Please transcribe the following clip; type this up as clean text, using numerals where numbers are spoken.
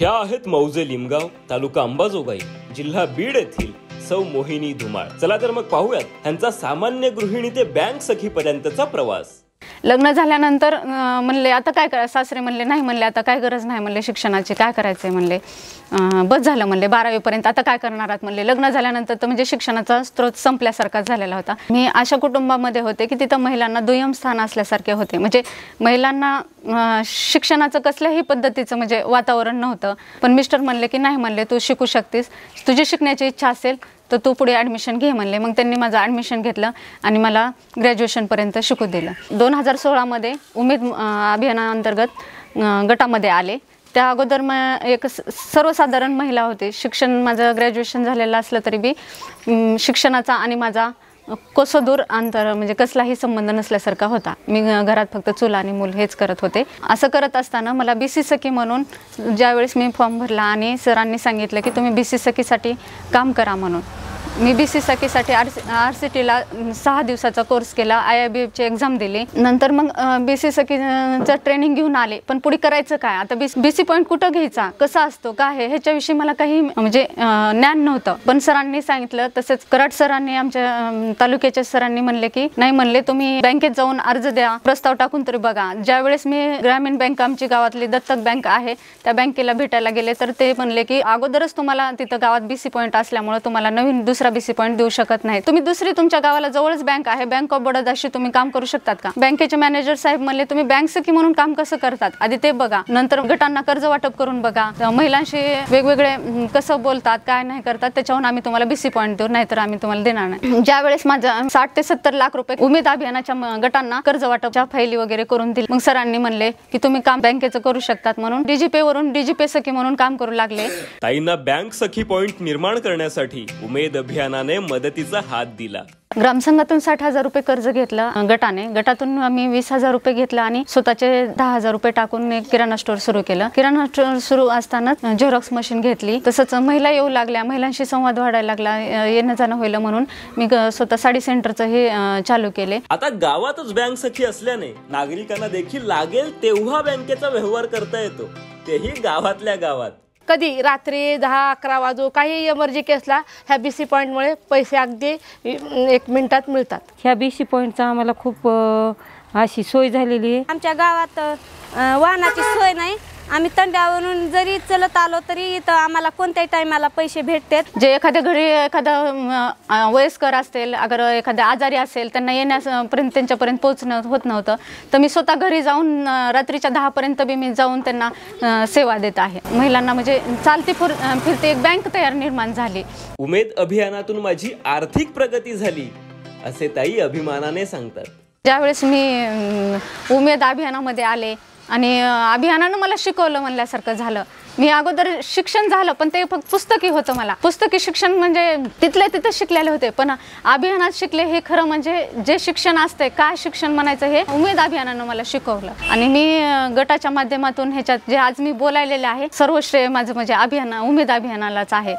ह्या आहेत मौजे लिमगाव, तालुका अंबाजोगाई, जिल्हा बीड येथील सौ मोहिनी धुमाळ। चला तर मग पाहूयात त्यांचा सामान्य गृहिणी ते बँक सखी पर्यंतचा प्रवास। लग्न झाल्यानंतर म्हणले आता काय करा, सासरे म्हणले नाही, म्हणले आता काय गरज नाही, म्हणले शिक्षणाची काय करायचंय, म्हणले बस झालं, म्हणले 12वी पर्यंत आता काय करणार आहात, म्हणले लग्न झाल्यानंतर तर म्हणजे शिक्षणाचा स्रोत संपल्यासारखा झालेला होता। मी अशा कुटुंबामध्ये होते की तिथं महिलांना दुय्यम स्थान असल्यासारखे होते, म्हणजे महिलांना शिक्षणाचं कसल्याही पद्धतीचं म्हणजे वातावरण नव्हतं। पण मिस्टर म्हणले की नाही, म्हणले तू शिकू शकतेस, तुझी शिकण्याची इच्छा असेल तर तू पुढे ॲडमिशन घे म्हणले। मग त्यांनी माझं ॲडमिशन घेतलं आणि मला ग्रॅज्युएशनपर्यंत शिकू दिलं। 2016 मध्ये उमेद अभियानाअंतर्गत गटामध्ये आले। त्या अगोदर एक सर्वसाधारण महिला होते। शिक्षण माझं ग्रॅज्युएशन झालेलं असलं तरी बी शिक्षणाचा आणि माझा कोसदूर अंतर म्हणजे कसलाही संबंध नसल्यासारखा होता। मी घरात फक्त चूल आणि मूल हेच करत होते। असं करत असताना मला BC सखी म्हणून ज्यावेळेस मी फॉर्म भरला आणि सरांनी सांगितलं की तुम्ही BC सखीसाठी काम करा म्हणून, मी BC सखीसाठी RCTला 6 दिवसाचा कोर्स केला, IIBFची एक्झाम दिली। नंतर मग BC सखीचं ट्रेनिंग घेऊन आले। पण पुढे करायचं काय, आता BC पॉईंट कुठं घ्यायचा, कसा असतो, काय आहे ह्याच्याविषयी मला काही म्हणजे ज्ञान नव्हतं। पण सरांनी सांगितलं, तसेच कराड सरांनी आमच्या तालुक्याच्या सरांनी म्हणले की नाही, म्हणले तुम्ही बँकेत जाऊन अर्ज द्या, प्रस्ताव टाकून तरी बघा। ज्यावेळेस मी ग्रामीण बँक आमची गावातली दत्तक बँक आहे त्या बँकेला भेटायला गेले तर ते म्हणले की अगोदरच तुम्हाला तिथं गावात BC पॉईंट असल्यामुळे तुम्हाला नवीन दुसरा BC पॉईंट देऊ शकत नाही, तुम्ही दुसरी तुमच्या गावाला जवळच बँक आहे बँक ऑफ बडोदाशी तुम्ही काम करू शकतात का। बँकेचे मॅनेजर साहेब म्हणले तुम्ही बँक सखी म्हणून काम कसं करतात आधी ते बघा, नंतर गटांना कर्ज वाटप करून बघा, महिलांशी वेगवेगळे कसं बोलतात काय नाही करतात त्याच्याहून आम्ही तुम्हाला BC पॉईंट देऊ, नाहीतर आम्ही तुम्हाला देणार नाही। ज्यावेळेस माझा 60 ते 70 लाख रुपये उमेद अभियानाच्या गटांना कर्ज वाटपच्या फायली वगैरे करून दिली। मग सरांनी म्हणले की तुम्ही काम बँकेचं करू शकतात म्हणून DGP वरून DGP सखी म्हणून काम करू लागले। ताईंना बँक सखी पॉइंट निर्माण करण्यासाठी उमेद अभियानाने मदतीचा हात दिला। ग्रामसंघातून 60,000 रुपये कर्ज घेतलं गटाने, गटातून आम्ही 20,000 रुपये घेतलं आणि स्वतःचे 10,000 रुपये टाकून एक किराणा स्टोर सुरू केलं। किराणा स्टोर सुरू असताना झेरॉक्स मशीन घेतली, तसंच महिला येऊ लागल्या, महिलांशी संवाद वाढायला लागला, येणं जाणं होईल म्हणून मी स्वतः साडी सेंटरचं हे चालू केले। आता गावातच बँक सखी असल्याने नागरिकांना देखील लागेल तेव्हा बँकेचा व्यवहार करता येतो, तेही गावातल्या गावात। कधी रात्री 10-11 वाजो काही इमर्जन्सी असला ह्या BC पॉईंटमुळे पैसे अगदी 1 मिनिटात मिळतात। ह्या BC पॉईंटचा आम्हाला खूप अशी सोय झालेली आहे। आमच्या गावात वाहनाची सोय नाही, आम्ही तंड्यावरून जरी चलत आलो तरी इथं आम्हाला कोणत्याही टायमाला पैसे भेटतात। जे एखाद्या घरी एखादा वयस्कर असेल, अगर एखाद्या आजारी असेल, त्यांना येण्यापर्यंत त्यांच्यापर्यंत पोहोचणं होत नव्हतं, तर मी स्वतः घरी जाऊन रात्रीच्या 10 पर्यंत बी मी जाऊन त्यांना सेवा देत आहे। महिलांना म्हणजे चालती फिरते एक बँक तयार निर्माण झाली। उमेद अभियानातून माझी आर्थिक प्रगती झाली असे ताई अभिमानाने सांगतात। ज्यावेळेस मी उमेद अभियानामध्ये आले आणि अभियानानं मला शिकवलं म्हणल्यासारखं झालं। मी अगोदर शिक्षण झालं पण ते फक्त पुस्तकी होतं, मला पुस्तकी शिक्षण म्हणजे तिथले तिथं शिकलेले होते, पण अभियानात शिकले हे खरं म्हणजे जे शिक्षण असते काय शिक्षण म्हणायचं हे उमेद अभियानानं मला शिकवलं। आणि मी गटाच्या माध्यमातून ह्याच्यात जे आज मी बोलायलेले आहे सर्व श्रेय माझं म्हणजे उमेद अभियानालाच आहे।